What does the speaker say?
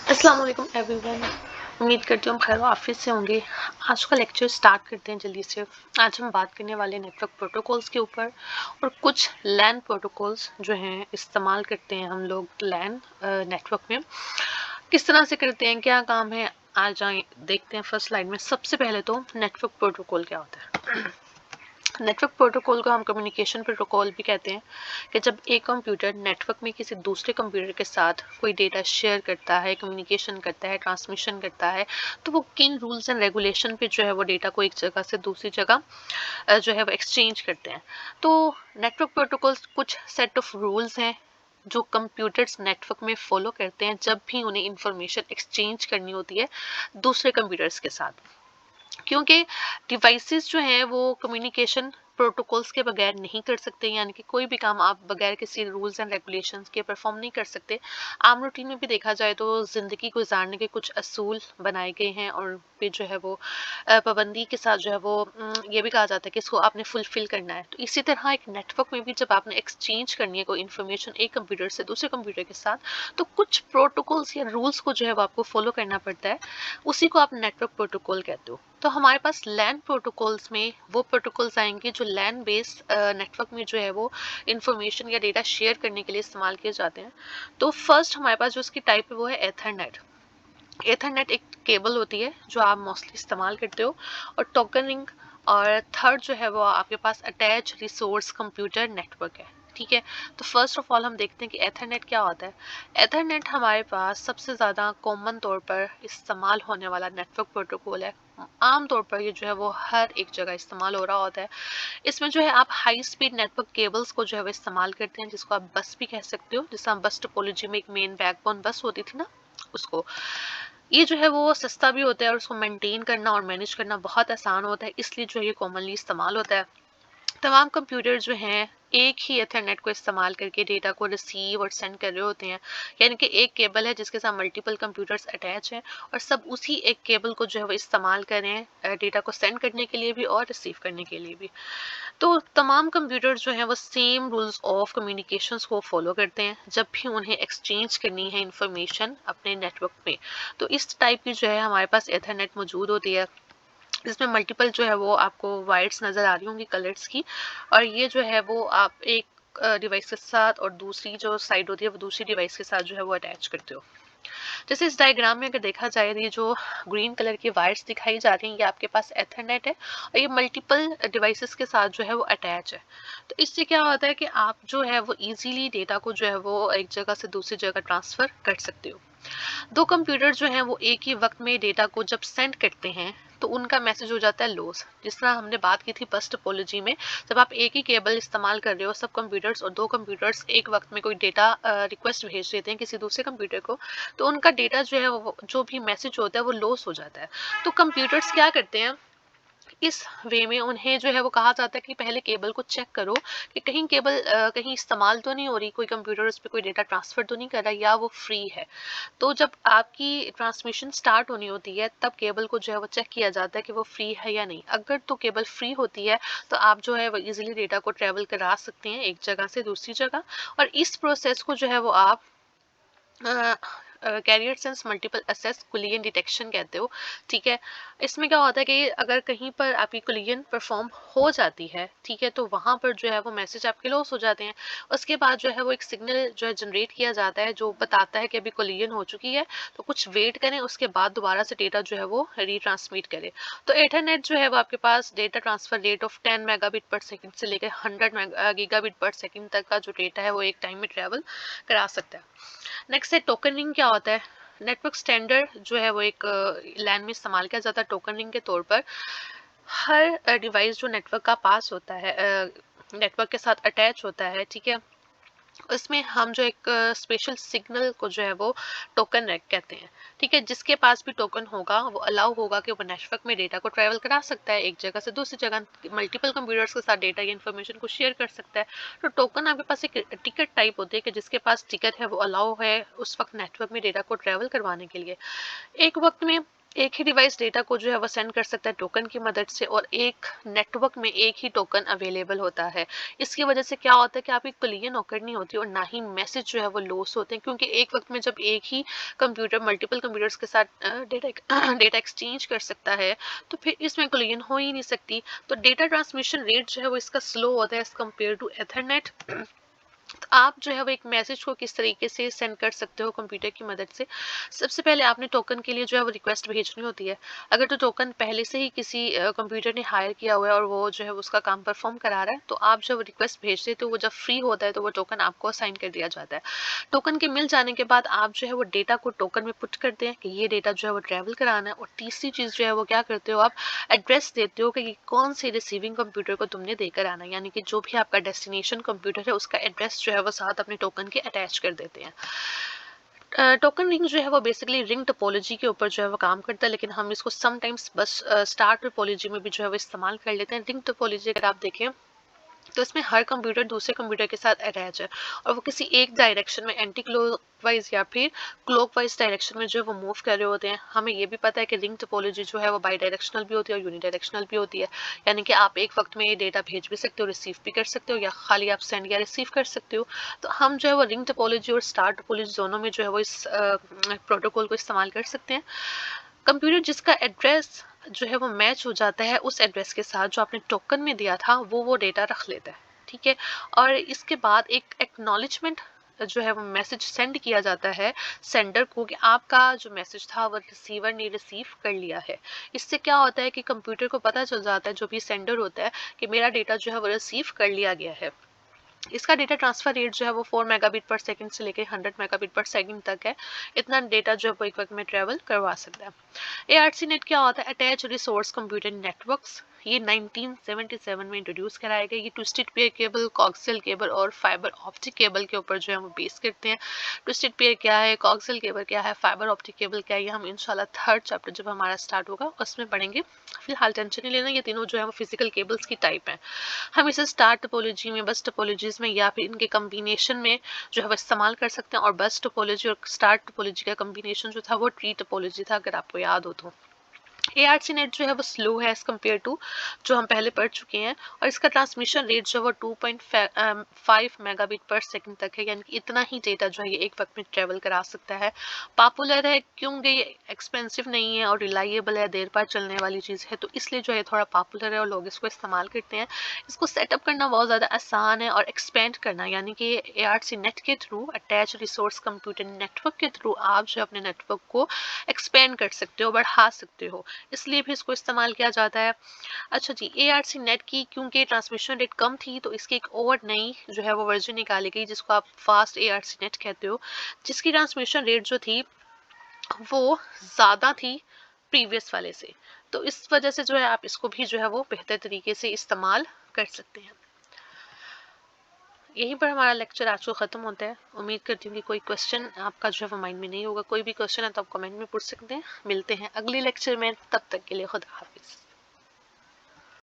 अस्सलाम वालेकुम एवरीवन। उम्मीद करती हूँ हम खैर ऑफिस से होंगे। आज का लेक्चर स्टार्ट करते हैं जल्दी से। आज हम बात करने वाले नेटवर्क प्रोटोकॉल्स के ऊपर और कुछ लैन प्रोटोकॉल्स जो हैं इस्तेमाल करते हैं हम लोग लैन नेटवर्क में, किस तरह से करते हैं, क्या काम है। आ जाए देखते हैं फर्स्ट स्लाइड में। सबसे पहले तो नेटवर्क प्रोटोकॉल क्या होता है। नेटवर्क प्रोटोकॉल को हम कम्युनिकेशन प्रोटोकॉल भी कहते हैं कि जब एक कंप्यूटर नेटवर्क में किसी दूसरे कंप्यूटर के साथ कोई डेटा शेयर करता है, कम्युनिकेशन करता है, ट्रांसमिशन करता है, तो वो किन रूल्स एंड रेगुलेशन पे जो है वो डेटा को एक जगह से दूसरी जगह जो है वो एक्सचेंज करते हैं। तो नेटवर्क प्रोटोकॉल्स कुछ सेट ऑफ रूल्स हैं जो कंप्यूटर्स नेटवर्क में फॉलो करते हैं जब भी उन्हें इंफॉर्मेशन एक्सचेंज करनी होती है दूसरे कंप्यूटर्स के साथ। क्योंकि डिवाइसेस जो हैं वो कम्युनिकेशन प्रोटोकॉल्स के बगैर नहीं कर सकते, यानी कि कोई भी काम आप बगैर किसी रूल्स एंड रेगुलेशंस के परफॉर्म नहीं कर सकते। आम रूटीन में भी देखा जाए तो ज़िंदगी गुजारने के कुछ असूल बनाए गए हैं और पे जो है वो पाबंदी के साथ जो है वो ये भी कहा जाता है कि इसको आपने फुलफिल करना है। तो इसी तरह एक नेटवर्क में भी जब आपने एक्सचेंज करनी है कोई इन्फॉर्मेशन एक कंप्यूटर से दूसरे कंप्यूटर के साथ, तो कुछ प्रोटोकॉल्स या रूल्स को जो है वो आपको फॉलो करना पड़ता है। उसी को आप नेटवर्क प्रोटोकॉल कहते हो। तो हमारे पास लैन प्रोटोकॉल्स में वो प्रोटोकॉल्स आएंगे जो लैन बेस्ड नेटवर्क में जो है वो इंफॉर्मेशन या डेटा शेयर करने के लिए इस्तेमाल किए जाते हैं। तो फर्स्ट हमारे पास जो इसकी टाइप है वो है एथरनेट। एथरनेट एक केबल होती है जो आप मोस्टली इस्तेमाल करते हो। और टोकन रिंग। और थर्ड जो है वो आपके पास अटैच रिसोर्स कंप्यूटर नेटवर्क है। ठीक है। तो फर्स्ट ऑफ ऑल हम देखते हैं कि एथरनेट क्या होता है। एथरनेट हमारे पास सबसे ज़्यादा कॉमन तौर पर इस्तेमाल होने वाला नेटवर्क प्रोटोकॉल है। आम तौर पर ये जो है वो हर एक जगह इस्तेमाल हो रहा होता है। इसमें जो है आप हाई स्पीड नेटवर्क केबल्स को जो है वो इस्तेमाल करते हैं, जिसको आप बस भी कह सकते हो। जैसे हम बस टोपोलॉजी में एक मेन बैकबोन बस होती थी ना, उसको। ये जो है वो सस्ता भी होता है और उसको मेंटेन करना और मैनेज करना बहुत आसान होता है, इसलिए जो ये कॉमनली इस्तेमाल होता है। तमाम कंप्यूटर जो हैं एक ही एथरनेट को इस्तेमाल करके डेटा को रिसीव और सेंड कर रहे होते हैं। यानी कि एक केबल है जिसके साथ मल्टीपल कंप्यूटर्स अटैच हैं और सब उसी एक केबल को जो है वो इस्तेमाल कर रहे हैं डेटा को सेंड करने के लिए भी और रिसीव करने के लिए भी। तो तमाम कंप्यूटर्स जो हैं वो सेम रूल्स ऑफ कम्युनिकेशंस को फॉलो करते हैं जब भी उन्हें एक्सचेंज करनी है इंफॉर्मेशन अपने नेटवर्क में। तो इस टाइप की जो है हमारे पास एथरनेट मौजूद होती है, जिसमें मल्टीपल जो है वो आपको वायर्स नज़र आ रही होंगी कलर्स की। और ये जो है वो आप एक डिवाइस के साथ और दूसरी जो साइड होती है वो दूसरी डिवाइस के साथ जो है वो अटैच करते हो। जैसे इस डायग्राम में अगर देखा जाए तो ये जो ग्रीन कलर की वायर्स दिखाई जा रही हैं ये आपके पास एथरनेट है और ये मल्टीपल डिवाइसेस के साथ जो है वो अटैच है। तो इससे क्या होता है कि आप जो है वो इजीली डेटा को जो है वो एक जगह से दूसरी जगह ट्रांसफ़र कर सकते हो। दो कंप्यूटर जो हैं वो एक ही वक्त में डेटा को जब सेंड करते हैं तो उनका मैसेज हो जाता है लॉस। जिस तरह हमने बात की थी बस टोपोलॉजी में, जब आप एक ही केबल इस्तेमाल कर रहे हो सब कंप्यूटर्स और दो कंप्यूटर्स एक वक्त में कोई डेटा रिक्वेस्ट भेज देते हैं किसी दूसरे कंप्यूटर को, तो उनका डेटा जो है वो जो भी मैसेज होता है वो लॉस हो जाता है। तो कंप्यूटर्स क्या करते हैं, इस वे में उन्हें जो है वो कहा जाता है कि पहले केबल को चेक करो कि कहीं केबल कहीं इस्तेमाल तो नहीं हो रही, कोई कंप्यूटर उस पर कोई डेटा ट्रांसफ़र तो नहीं कर रहा या वो फ्री है। तो जब आपकी ट्रांसमिशन स्टार्ट होनी होती है तब केबल को जो है वो चेक किया जाता है कि वो फ्री है या नहीं। अगर तो केबल फ्री होती है तो आप जो है वो इजीली डेटा को ट्रेवल करा सकते हैं एक जगह से दूसरी जगह। और इस प्रोसेस को जो है वो आप carrier sense multiple access collision detection कहते हो। ठीक है। इसमें क्या होता है कि अगर कहीं पर आपकी कोलिजन परफॉर्म हो जाती है, ठीक है, तो वहां पर जो है वो मैसेज आपके लॉस हो जाते हैं। उसके बाद जो है वो एक सिग्नल जो है जनरेट किया जाता है जो बताता है कि अभी कोलिजन हो चुकी है, तो कुछ वेट करें, उसके बाद दोबारा से डेटा जो है वो रीट्रांसमिट करे। तो एथरनेट जो है वो आपके पास data transfer rate of 10 megabit per second से लेकर 100 गीगाबिट पर सेकंड तक का जो डेटा है वो एक टाइम में ट्रेवल करा सकता है। नेक्स्ट है टोकन रिंग। क्या होता है, नेटवर्क स्टैंडर्ड जो है वो एक लैन में इस्तेमाल किया जाता है टोकन रिंग के तौर पर। हर डिवाइस जो नेटवर्क का पास होता है, नेटवर्क के साथ अटैच होता है, ठीक है, उसमें हम जो एक स्पेशल सिग्नल को जो है वो टोकन रैक कहते हैं। ठीक है, जिसके पास भी टोकन होगा वो अलाउ होगा कि वो नेटवर्क में डेटा को ट्रैवल करा सकता है एक जगह से दूसरी जगह, मल्टीपल कंप्यूटर्स के साथ डेटा या इन्फॉर्मेशन को शेयर कर सकता है। तो टोकन आपके पास एक टिकट टाइप होती है कि जिसके पास टिकट है वो अलाउ है उस वक्त नेटवर्क में डेटा को ट्रैवल करवाने के लिए। एक वक्त में एक ही डिवाइस डेटा को जो है वो सेंड कर सकता है टोकन की मदद से, और एक नेटवर्क में एक ही टोकन अवेलेबल होता है। इसकी वजह से क्या होता है कि आपकी क्लियर ऑकर नहीं होती और ना ही मैसेज जो है वो लॉस होते हैं, क्योंकि एक वक्त में जब एक ही कंप्यूटर मल्टीपल कंप्यूटर्स के साथ डेटा डेटा एक्सचेंज कर सकता है तो फिर इसमें क्लियर हो ही नहीं सकती। तो डेटा ट्रांसमिशन रेट जो है वो इसका स्लो होता है एज कम्पेयर टू एथरनेट। तो आप जो है वो एक मैसेज को किस तरीके से सेंड कर सकते हो कंप्यूटर की मदद से। सबसे पहले आपने टोकन के लिए जो है वो रिक्वेस्ट भेजनी होती है। अगर तो टोकन पहले से ही किसी कंप्यूटर ने हायर किया हुआ है और वो जो है उसका काम परफॉर्म करा रहा है, तो आप जब रिक्वेस्ट भेजते हो तो वो जब फ्री होता है तो वो टोकन आपको असाइन कर दिया जाता है। टोकन के मिल जाने के बाद आप जो है वो डेटा को टोकन में पुट करते हैं कि ये डेटा जो है वो ट्रैवल कराना है। और तीसरी चीज़ जो है वो क्या करते हो, आप एड्रेस देते हो कि ये कौन से रिसीविंग कंप्यूटर को तुमने देकर आना है, यानी कि जो भी आपका डेस्टिनेशन कंप्यूटर है उसका एड्रेस जो है वो साथ अपने टोकन के अटैच कर देते हैं। टोकन रिंग जो है वो बेसिकली रिंग टोपोलॉजी के ऊपर जो है वो काम करता है, लेकिन हम इसको समटाइम्स बस स्टार टोपोलॉजी में भी जो है वो इस्तेमाल कर लेते हैं। रिंग टोपोलॉजी अगर आप देखें तो इसमें हर कंप्यूटर दूसरे कंप्यूटर के साथ अटैच है और वो किसी एक डायरेक्शन में एंटी क्लॉकवाइज या फिर क्लॉकवाइज डायरेक्शन में जो है वो मूव कर रहे होते हैं। हमें ये भी पता है कि रिंग टोपोलॉजी जो है वो बाई डायरेक्शनल भी होती है और यूनिडायरेक्शनल भी होती है, यानी कि आप एक वक्त में ये डेटा भेज भी सकते हो, रिसीव भी कर सकते हो, या खाली आप सेंड या रिसीव कर सकते हो। तो हम जो है वो रिंग टोपोलॉजी और स्टार टोपोलॉजी दोनों में जो है वो इस प्रोटोकॉल को इस्तेमाल कर सकते हैं। कंप्यूटर जिसका एड्रेस जो है वो मैच हो जाता है उस एड्रेस के साथ जो आपने टोकन में दिया था, वो डेटा रख लेता है। ठीक है। और इसके बाद एक एक्नॉलेजमेंट जो है वो मैसेज सेंड किया जाता है सेंडर को कि आपका जो मैसेज था वो रिसीवर ने रिसीव कर लिया है। इससे क्या होता है कि कंप्यूटर को पता चल जाता है, जो भी सेंडर होता है, कि मेरा डेटा जो है वो रिसीव कर लिया गया है। इसका डेटा ट्रांसफर रेट जो है वो 4 मेगाबिट पर सेकंड से लेकर 100 मेगाबिट पर सेकंड तक है। इतना डेटा जो है वो एक वक्त में ट्रेवल करवा सकता है। एआरसी नेट क्या होता है? Attach resource computer networks. ये 1977 में इंट्रोड्यूस कराया गया। ये twisted pair cable, coxal cable और फाइबर ऑप्टिक केबल के ऊपर जो है वो बेस करते हैं। ट्विस्टेड पेयर क्या है, कॉक्सियल केबल क्या है, फाइबर ऑप्टिक केबल क्या है, ये हम इंशाल्लाह थर्ड चैप्टर जब हमारा स्टार्ट होगा उसमें पढ़ेंगे। फिलहाल टेंशन नहीं लेना, ये तीनों जो है वो फिजिकल केबल्स की टाइप है। हम इसे स्टार टोपोलॉजी में, बस टोपोलॉजीज में या फिर इनके कम्बिनेशन में जो है वो इस्तेमाल कर सकते हैं। और बस टोपोलॉजी और स्टार टोपोलॉजी का कम्बिनेशन जो था वो ट्री टोपोलॉजी था, अगर आपको याद हो तो। एआरसी नेट जो है वो स्लो है एज कम्पेयर टू जो हम पहले पढ़ चुके हैं, और इसका ट्रांसमिशन रेट जो है वो 2.5 मेगाबिट पर सेकंड तक है, यानी कि इतना ही डेटा जो है ये एक वक्त में ट्रेवल करा सकता है। पॉपुलर है क्योंकि ये एक्सपेंसिव नहीं है और रिलायबल है, देर पार चलने वाली चीज़ है, तो इसलिए जो है थोड़ा पॉपुलर है और लोग इसको इस्तेमाल करते हैं। इसको सेटअप करना बहुत ज़्यादा आसान है, और एक्सपेंड करना यानी कि एआरसी नेट के through, attach resource computer network के थ्रू आप जो अपने नेटवर्क को एक्सपेंड कर सकते हो, बढ़ा सकते हो, इसलिए भी इसको इस्तेमाल किया जाता है। अच्छा जी, एआरसी नेट की क्योंकि ट्रांसमिशन रेट कम थी तो इसकी एक और नई जो है वो वर्जन निकाली गई जिसको आप फास्ट एआरसी नेट कहते हो, जिसकी ट्रांसमिशन रेट जो थी वो ज़्यादा थी प्रीवियस वाले से। तो इस वजह से जो है आप इसको भी जो है वो बेहतर तरीके से इस्तेमाल कर सकते हैं। यहीं पर हमारा लेक्चर आज को ख़त्म होता है। उम्मीद करती हूँ कि कोई क्वेश्चन आपका जो है वो माइंड में नहीं होगा। कोई भी क्वेश्चन है तो आप कमेंट में पूछ सकते हैं। मिलते हैं अगले लेक्चर में, तब तक के लिए खुदा हाफिज़।